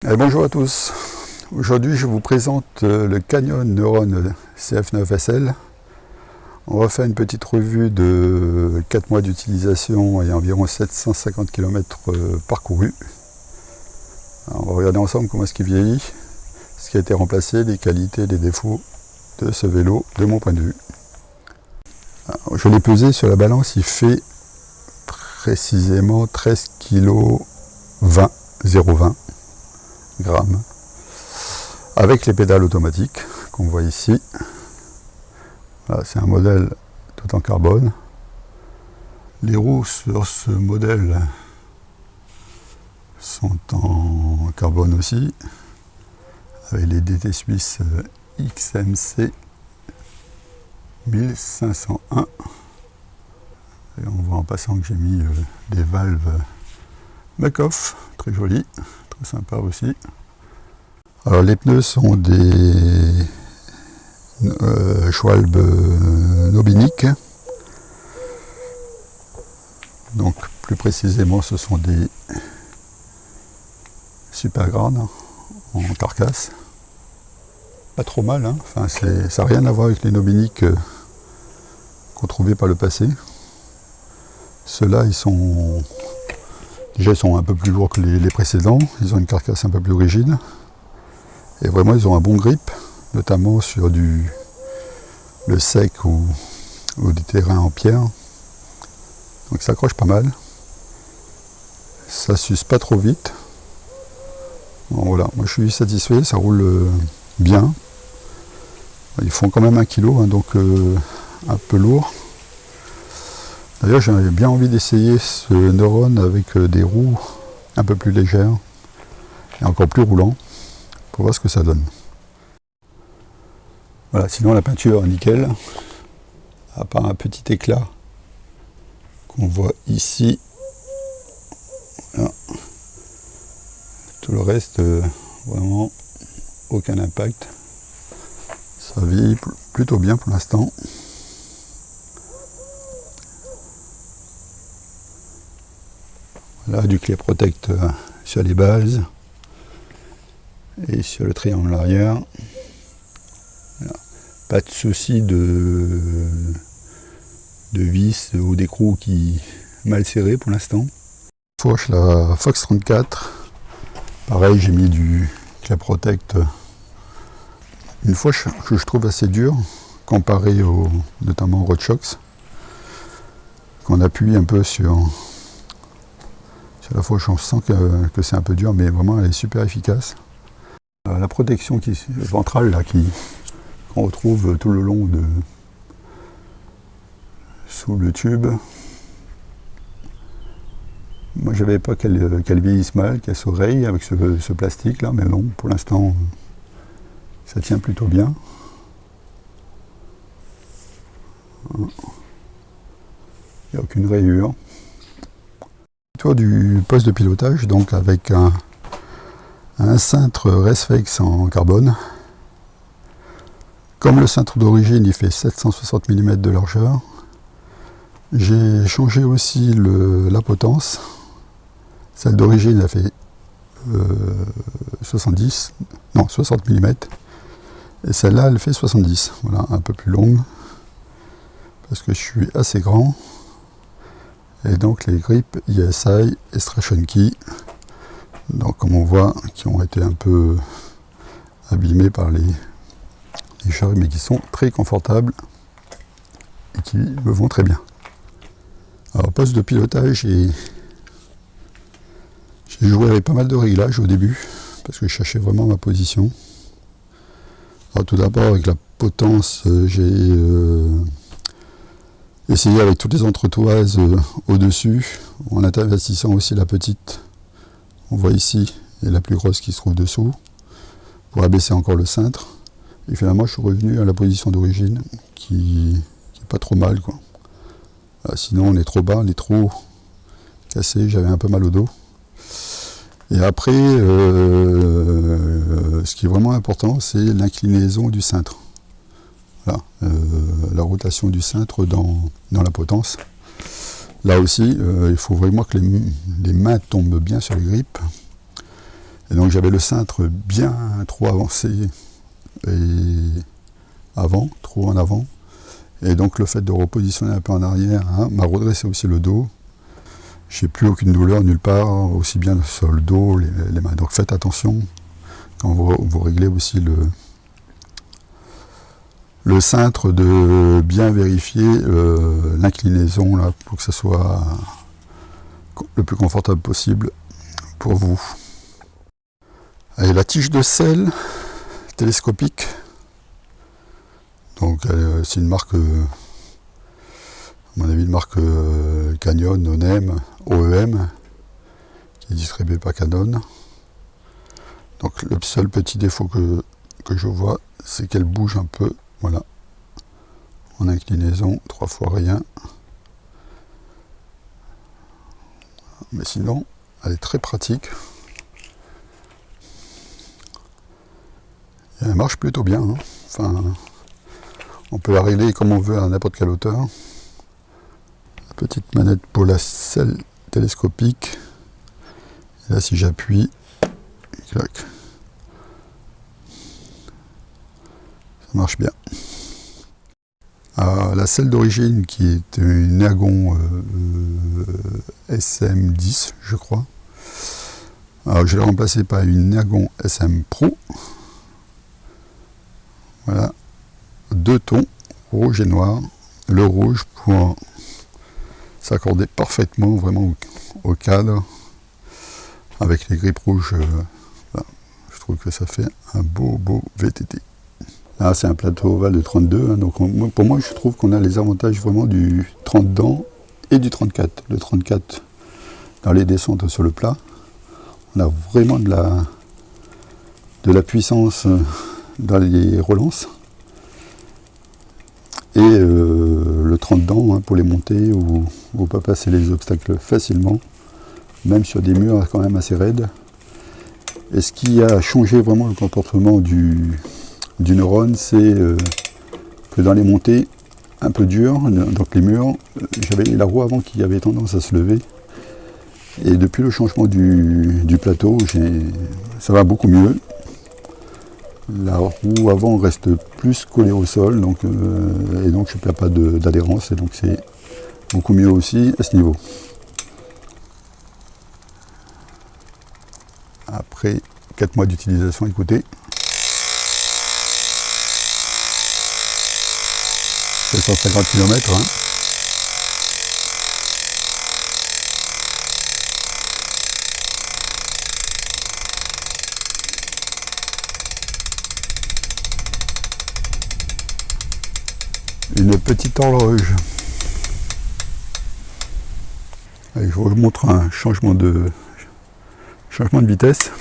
Bonjour à tous. Aujourd'hui, je vous présente le Canyon Neuron CF9 SL. On va faire une petite revue de 4 mois d'utilisation et environ 750 km parcourus. Alors, on va regarder ensemble comment est-ce qu'il vieillit, ce qui a été remplacé, les qualités et les défauts de ce vélo de mon point de vue. Alors, je l'ai pesé sur la balance, il fait précisément 13 kg 20, 0,20 grammes, avec les pédales automatiques qu'on voit ici. Voilà, c'est un modèle tout en carbone. Les roues sur ce modèle sont en carbone aussi, avec les DT Suisse XMC 1501. Et on voit en passant que j'ai mis des valves Makoff, très jolies, très sympa aussi. Alors les pneus sont des Schwalbe Nobinic. Donc plus précisément ce sont des Supergrad en carcasse. Pas trop mal, hein. Enfin, ça n'a rien à voir avec les Nobinic qu'on trouvait par le passé. Ceux-là ils sont un peu plus lourds que les précédents, ils ont une carcasse un peu plus rigide. Et vraiment ils ont un bon grip, notamment sur le sec ou des terrains en pierre. Donc ça accroche pas mal. Ça s'use pas trop vite. Bon, voilà, moi je suis satisfait, ça roule bien. Ils font quand même 1 kg, hein, donc un peu lourd. D'ailleurs j'avais bien envie d'essayer ce Neuron avec des roues un peu plus légères et encore plus roulant pour voir ce que ça donne. Voilà, sinon la peinture nickel, à part un petit éclat qu'on voit ici. Voilà. Tout le reste, vraiment aucun impact. Ça vit plutôt bien pour l'instant. Là, du Clear Protect sur les bases et sur le triangle arrière. Voilà. Pas de souci de vis ou d'écrou qui mal serré pour l'instant. Fourche, la Fox 34. Pareil, j'ai mis du Clear Protect. Une fourche que je trouve assez dure comparée notamment au RoadShox, qu'on appuie un peu sur la fourche. On sent que c'est un peu dur, mais vraiment elle est super efficace. La protection ventrale là, qu'on retrouve tout le long sous le tube. Moi j'avais pas qu'elle vieillisse mal, qu'elle s'oreille avec ce plastique là, mais non, pour l'instant ça tient plutôt bien. Il n'y a aucune rayure. Tour du poste de pilotage, donc avec un cintre Resflex en carbone. Comme le cintre d'origine il fait 760 mm de largeur, j'ai changé aussi la potence. Celle d'origine a fait 60 mm et celle-là elle fait 70. Voilà, un peu plus longue parce que je suis assez grand. Et donc les grips ESI Extraction Key, donc comme on voit, qui ont été un peu abîmés par les charrues, mais qui sont très confortables et qui me vont très bien. Alors poste de pilotage, j'ai joué avec pas mal de réglages au début, parce que je cherchais vraiment ma position. Alors tout d'abord avec la potence, j'ai essayé avec toutes les entretoises au-dessus, en investissant aussi la petite, on voit ici, et la plus grosse qui se trouve dessous, pour abaisser encore le cintre. Et finalement je suis revenu à la position d'origine, qui est pas trop mal, quoi. Sinon on est trop bas, on est trop cassé, j'avais un peu mal au dos. Et après, ce qui est vraiment important, c'est l'inclinaison du cintre. Voilà, la rotation du cintre dans la potence. Là aussi, il faut vraiment que les mains tombent bien sur les grips. Et donc j'avais le cintre bien trop avancé et trop en avant. Et donc le fait de repositionner un peu en arrière m'a redressé aussi le dos. J'ai plus aucune douleur nulle part, aussi bien sur le dos, les mains. Donc faites attention quand vous réglez aussi le cintre, de bien vérifier l'inclinaison là, pour que ce soit le plus confortable possible pour vous. Et la tige de selle télescopique, donc c'est une marque, à mon avis, une marque Canyon, OEM, qui est distribuée par Canon. Donc le seul petit défaut que je vois, c'est qu'elle bouge un peu, voilà, en inclinaison, 3 fois rien. Mais sinon, elle est très pratique. Et elle marche plutôt bien, hein. Enfin, on peut la régler comme on veut à n'importe quelle hauteur. La petite manette pour la selle télescopique. Et là, si j'appuie, clac, ça marche bien. La selle d'origine, qui est une Ergon SM10, je crois. Alors, je l'ai remplacée par une Ergon SM Pro. Voilà, 2 tons, rouge et noir. Le rouge pour s'accorder parfaitement vraiment au cadre. Avec les grippes rouges, voilà. Je trouve que ça fait un beau VTT. Là, c'est un plateau ovale de 32, hein, donc pour moi, je trouve qu'on a les avantages vraiment du 30 dents et du 34. Le 34 dans les descentes sur le plat, on a vraiment de la puissance dans les relances. Et le 30 dents, hein, pour les montées où on peut passer les obstacles facilement, même sur des murs quand même assez raides. Et ce qui a changé vraiment le comportement du neurone, c'est que dans les montées un peu dures, donc les murs, j'avais la roue avant qui avait tendance à se lever. Et depuis le changement du plateau, ça va beaucoup mieux. La roue avant reste plus collée au sol, donc, et donc je ne perds pas d'adhérence, et donc c'est beaucoup mieux aussi à ce niveau. Après 4 mois d'utilisation, écoutez. 750 km. Hein. Une petite horloge. Allez, je vous montre un changement de vitesse.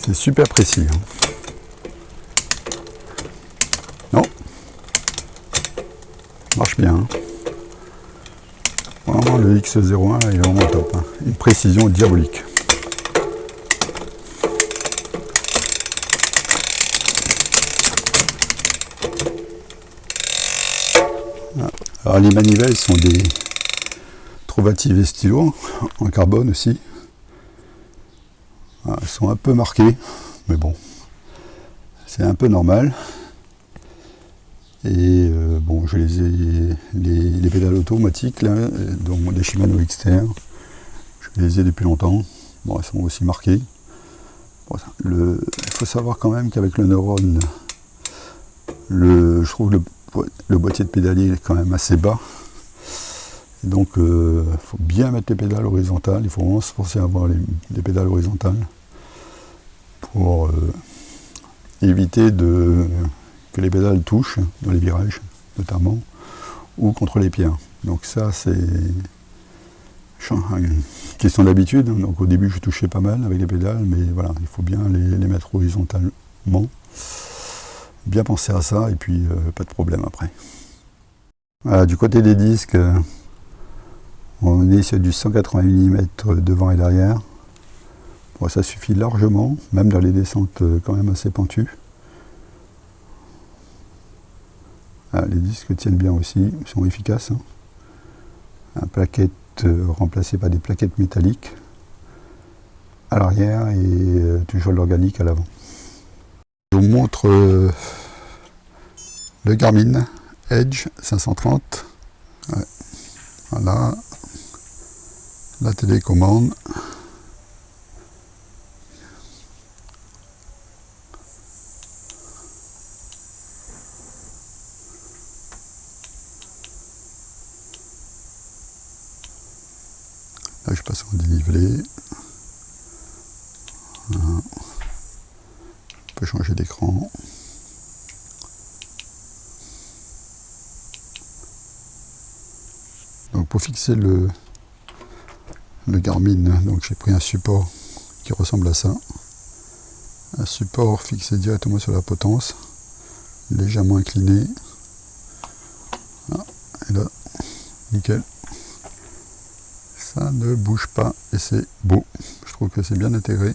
C'est super précis. Hein. Non. Marche bien. Hein. Vraiment, le X01, là, il est vraiment top. Hein. Une précision diabolique. Alors, les manivelles sont des Trouvative et stylo, en carbone aussi. Elles sont un peu marquées, mais bon, c'est un peu normal. Et bon, je les pédales automatiques, là, donc les Shimano XTR, je les ai depuis longtemps. Bon, elles sont aussi marquées. Bon, il faut savoir quand même qu'avec le Neuron, je trouve le boîtier de pédalier est quand même assez bas. Et donc, il faut bien mettre les pédales horizontales. Il faut vraiment se forcer à avoir les pédales horizontales pour éviter que les pédales touchent dans les virages, notamment, ou contre les pierres. Donc ça, je question d'habitude, donc au début je touchais pas mal avec les pédales, mais voilà, il faut bien les mettre horizontalement, bien penser à ça, et puis pas de problème après. Voilà, du côté des disques, on est sur du 180 mm devant et derrière. Bon, ça suffit largement, même dans les descentes quand même assez pentues. Ah, les disques tiennent bien aussi, sont efficaces. Hein. Un plaquette remplacé par des plaquettes métalliques à l'arrière et toujours l'organique à l'avant. Je vous montre le Garmin Edge 530. Ouais. Voilà, la télécommande. Là, je passe en dénivelé. Voilà. On peut changer d'écran. Donc pour fixer le Garmin, donc j'ai pris un support qui ressemble à ça. Un support fixé directement sur la potence, légèrement incliné. Ah, et là, nickel. Ça ne bouge pas et c'est beau. Je trouve que c'est bien intégré.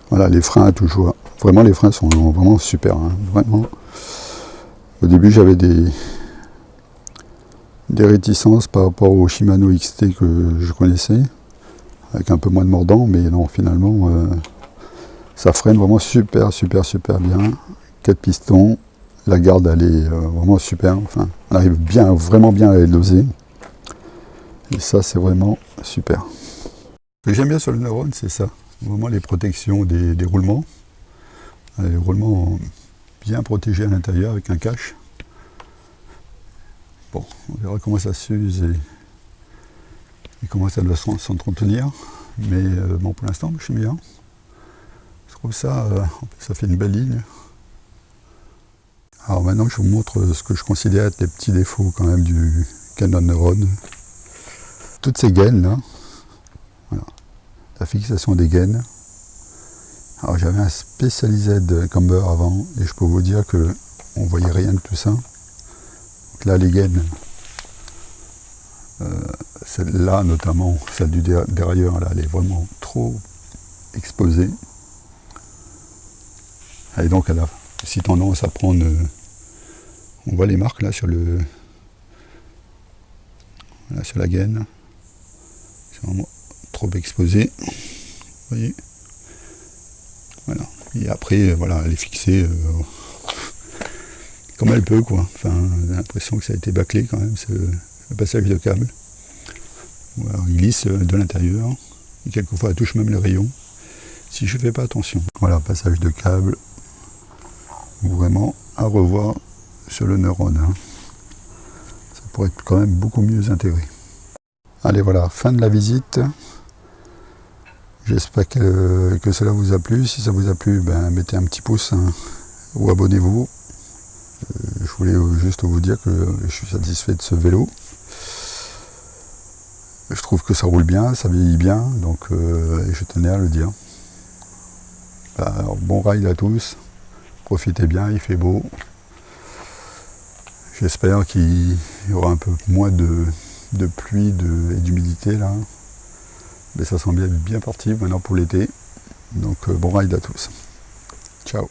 Voilà, les freins toujours. Vraiment, les freins sont vraiment super. Hein, vraiment. Au début, j'avais des réticences par rapport au Shimano XT que je connaissais, avec un peu moins de mordant, mais non, finalement, ça freine vraiment super bien. 4 pistons, la garde, elle est vraiment super. Enfin, on arrive vraiment bien à les doser. Et ça, c'est vraiment super. Ce que j'aime bien sur le Neuron, c'est ça. Vraiment les protections des roulements. Les roulements bien protégés à l'intérieur avec un cache. Bon, on verra comment ça s'use et comment ça doit s'entretenir. Mais bon, pour l'instant, je suis bien. Je trouve ça, ça fait une belle ligne. Alors maintenant, je vous montre ce que je considère être les petits défauts quand même du Canon Neuron. Toutes ces gaines là, voilà, la fixation des gaines. Alors j'avais un spécialisé de camber avant et je peux vous dire que on voyait rien de tout ça. Donc là les gaines, celle-là notamment, celle du dérailleur, là, elle est vraiment trop exposée. Et donc elle a aussi tendance à prendre, on voit les marques là sur sur la gaine. C'est vraiment trop exposé, vous voyez. Voilà. Et après, voilà, elle est fixée comme elle peut, quoi. Enfin, j'ai l'impression que ça a été bâclé quand même, le passage de câble. Voilà, il glisse de l'intérieur, et quelquefois elle touche même le rayon, si je ne fais pas attention. Voilà, passage de câble, vraiment à revoir sur le Neuron. Hein. Ça pourrait être quand même beaucoup mieux intégré. Allez, voilà, fin de la visite. J'espère que cela vous a plu. Si ça vous a plu, ben, mettez un petit pouce hein, ou abonnez-vous. Je voulais juste vous dire que je suis satisfait de ce vélo. Je trouve que ça roule bien, ça vieillit bien, donc je tenais à le dire. Alors, bon ride à tous, profitez bien, il fait beau. J'espère qu'il y aura un peu moins de pluie et d'humidité là. Mais ça semble bien parti maintenant pour l'été. Donc bon ride à tous. Ciao.